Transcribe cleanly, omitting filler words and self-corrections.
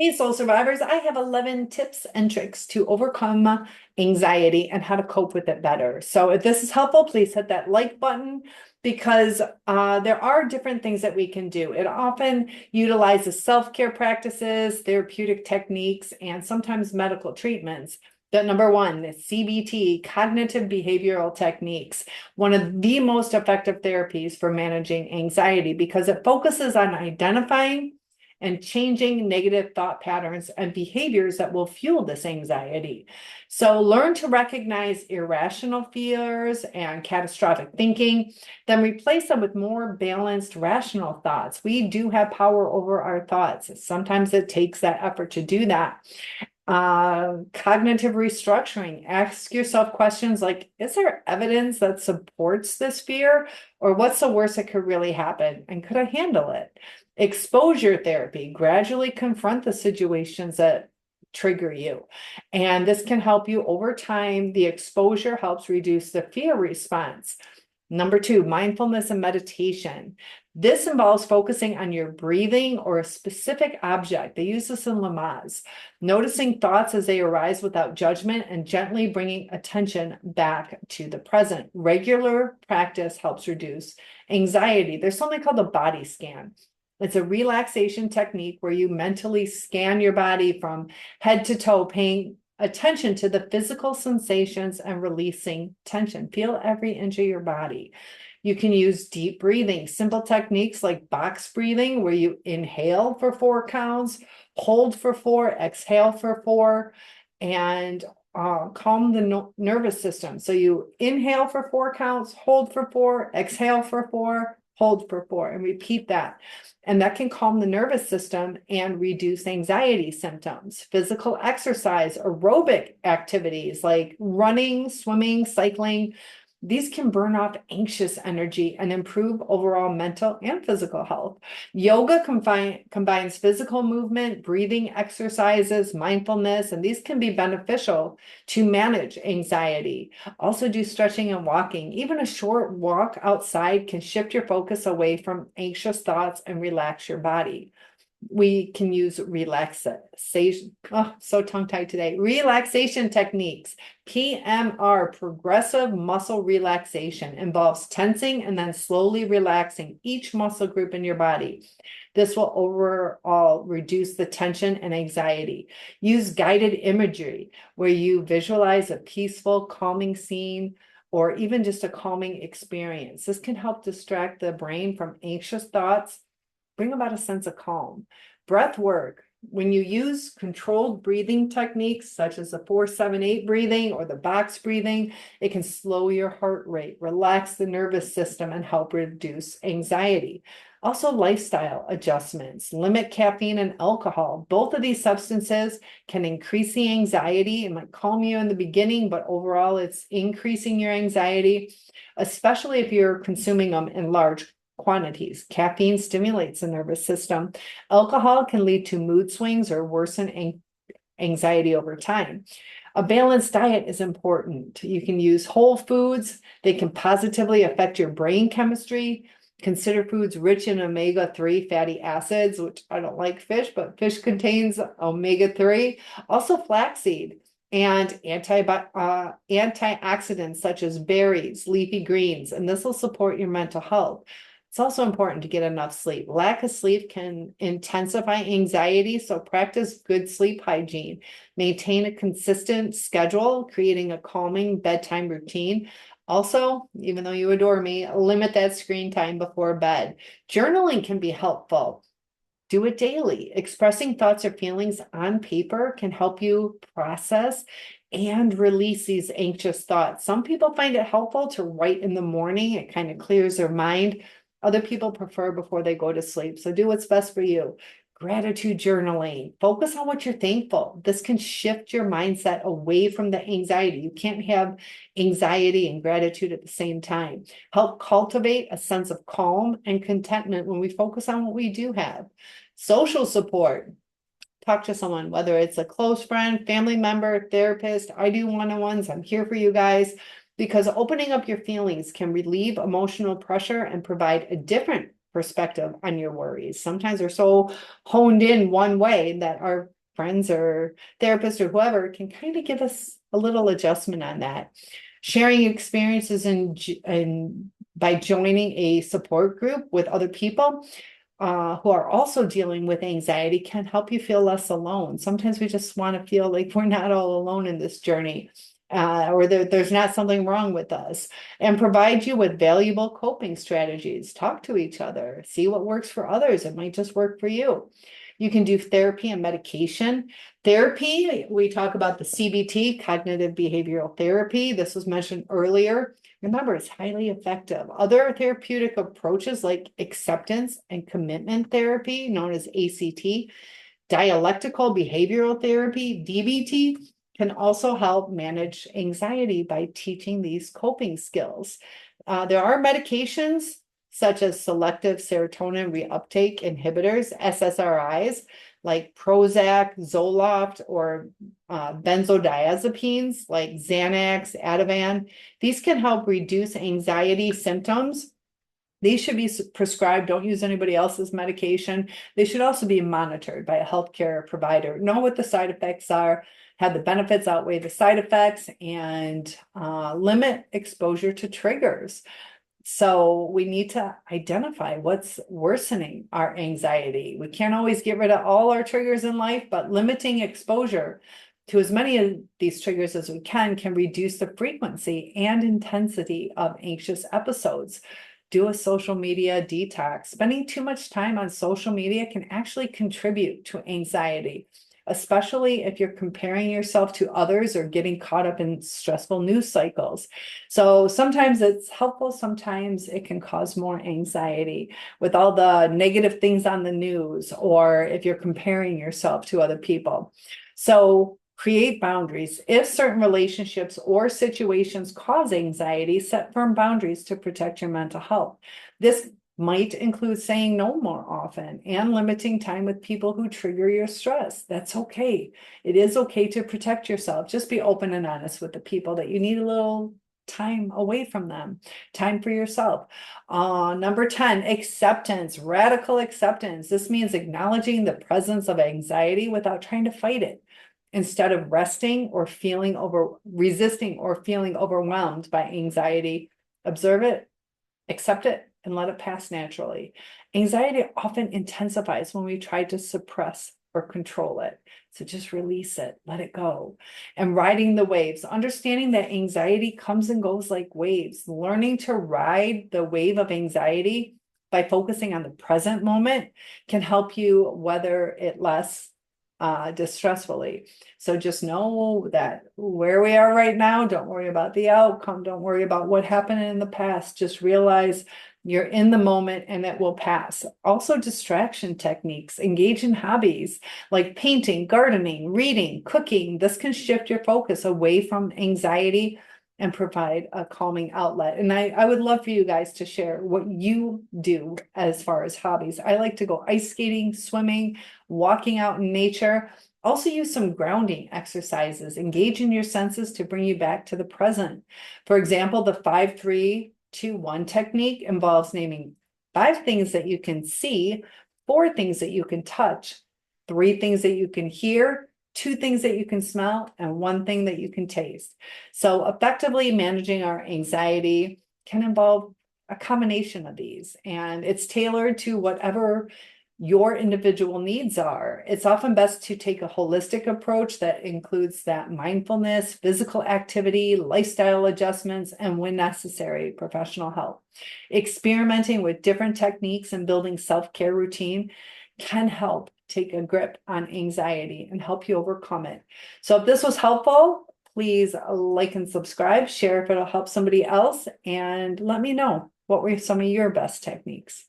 Hey, soul survivors, I have 11 tips and tricks to overcome anxiety and how to cope with it better. So if this is helpful, please hit that like button because there are different things that we can do. It often utilizes self-care practices, therapeutic techniques, and sometimes medical treatments. But number one is CBT, cognitive behavioral techniques, one of the most effective therapies for managing anxiety because it focuses on identifying and changing negative thought patterns and behaviors that will fuel this anxiety. So learn to recognize irrational fears and catastrophic thinking, then replace them with more balanced, rational thoughts. We do have power over our thoughts. Sometimes it takes that effort to do that. Cognitive restructuring. Ask yourself questions like, is there evidence that supports this fear? Or what's the worst that could really happen? And could I handle it? Exposure therapy. Gradually confront the situations that trigger you. And this can help you over time. The exposure helps reduce the fear response. Number two, mindfulness and meditation. This involves focusing on your breathing or a specific object. They use this in Lamaze. Noticing thoughts as they arise without judgment and gently bringing attention back to the present. Regular practice helps reduce anxiety. There's something called a body scan. It's a relaxation technique where you mentally scan your body from head to toe, paying attention to the physical sensations and releasing tension. Feel every inch of your body. You can use deep breathing, simple techniques like box breathing, where you inhale for 4 counts, hold for 4, exhale for 4, and calm the nervous system. So you inhale for 4 counts, hold for 4, exhale for 4, hold for 4, and repeat that. And that can calm the nervous system and reduce anxiety symptoms. Physical exercise, aerobic activities like running, swimming, cycling, these can burn off anxious energy and improve overall mental and physical health. Yoga combines physical movement, breathing exercises, mindfulness, and these can be beneficial to manage anxiety. Also do stretching and walking. Even a short walk outside can shift your focus away from anxious thoughts and relax your body. We can use relaxation. Oh, so tongue-tied today. Relaxation techniques. PMR, progressive muscle relaxation, involves tensing and then slowly relaxing each muscle group in your body. This will overall reduce the tension and anxiety. Use guided imagery where you visualize a peaceful, calming scene or even just a calming experience. This can help distract the brain from anxious thoughts, bring about a sense of calm. Breath work. When you use controlled breathing techniques, such as the 4-7-8 breathing or the box breathing, it can slow your heart rate, relax the nervous system, and help reduce anxiety. Also, lifestyle adjustments. Limit caffeine and alcohol. Both of these substances can increase the anxiety. It might calm you in the beginning, but overall, it's increasing your anxiety, especially if you're consuming them in large quantities. Caffeine stimulates the nervous system. Alcohol can lead to mood swings or worsen anxiety over time. A balanced diet is important. You can use whole foods. They can positively affect your brain chemistry. Consider foods rich in omega-3 fatty acids, which I don't like fish, but fish contains omega-3. Also flaxseed and antioxidants such as berries, leafy greens, and this will support your mental health. It's also important to get enough sleep. Lack of sleep can intensify anxiety, so practice good sleep hygiene. Maintain a consistent schedule, creating a calming bedtime routine. Also, even though you adore me, limit that screen time before bed. Journaling can be helpful. Do it daily. Expressing thoughts or feelings on paper can help you process and release these anxious thoughts. Some people find it helpful to write in the morning. It kind of clears their mind. Other people prefer before they go to sleep. So do what's best for you. Gratitude journaling. Focus on what you're thankful. This can shift your mindset away from the anxiety. You can't have anxiety and gratitude at the same time. Help cultivate a sense of calm and contentment when we focus on what we do have. Social support. Talk to someone, whether it's a close friend, family member, therapist. I do one-on-ones. I'm here for you guys, because opening up your feelings can relieve emotional pressure and provide a different perspective on your worries. Sometimes they're so honed in one way that our friends or therapists or whoever can kind of give us a little adjustment on that. Sharing experiences and by joining a support group with other people who are also dealing with anxiety can help you feel less alone. Sometimes we just want to feel like we're not all alone in this journey, or there's not something wrong with us, and provide you with valuable coping strategies. Talk to each other, see what works for others. It might just work for you. You can do therapy and medication. Therapy, we talk about the CBT, cognitive behavioral therapy. This was mentioned earlier. Remember, it's highly effective. Other therapeutic approaches like acceptance and commitment therapy, known as ACT, dialectical behavioral therapy, DBT, can also help manage anxiety by teaching these coping skills. There are medications such as selective serotonin reuptake inhibitors, SSRIs, like Prozac, Zoloft, or benzodiazepines like Xanax, Ativan. These can help reduce anxiety symptoms. These should be prescribed. Don't use anybody else's medication. They should also be monitored by a healthcare provider. Know what the side effects are, have the benefits outweigh the side effects, and limit exposure to triggers. So we need to identify what's worsening our anxiety. We can't always get rid of all our triggers in life, but limiting exposure to as many of these triggers as we can reduce the frequency and intensity of anxious episodes. Do a social media detox. Spending too much time on social media can actually contribute to anxiety, especially if you're comparing yourself to others or getting caught up in stressful news cycles. So sometimes it's helpful, sometimes it can cause more anxiety with all the negative things on the news, or if you're comparing yourself to other people. So create boundaries. If certain relationships or situations cause anxiety, set firm boundaries to protect your mental health. This might include saying no more often and limiting time with people who trigger your stress. That's okay. It is okay to protect yourself. Just be open and honest with the people that you need a little time away from them, time for yourself. Number 10, acceptance, radical acceptance. This means acknowledging the presence of anxiety without trying to fight it. Instead of resisting or feeling overwhelmed by anxiety, observe it, accept it, and let it pass naturally. Anxiety often intensifies when we try to suppress or control it. So just release it, let it go. And riding the waves, understanding that anxiety comes and goes like waves. Learning to ride the wave of anxiety by focusing on the present moment can help you weather it less distressfully. So just know that where we are right now, don't worry about the outcome. Don't worry about what happened in the past. Just realize you're in the moment and it will pass. Also, distraction techniques. Engage in hobbies like painting, gardening, reading, cooking. This can shift your focus away from anxiety and provide a calming outlet. And I would love for you guys to share what you do as far as hobbies. I like to go ice skating, swimming, walking out in nature. Also use some grounding exercises. Engage in your senses to bring you back to the present. For example, the 5-3-2-1 technique involves naming 5 things that you can see, 4 things that you can touch, 3 things that you can hear, 2 things that you can smell, and 1 thing that you can taste. So effectively managing our anxiety can involve a combination of these, and it's tailored to whatever your individual needs are. It's often best to take a holistic approach that includes that mindfulness, physical activity, lifestyle adjustments, and when necessary, professional help. Experimenting with different techniques and building self-care routine can help take a grip on anxiety and help you overcome it. So if this was helpful, please like and subscribe, share if it'll help somebody else, and let me know what were some of your best techniques.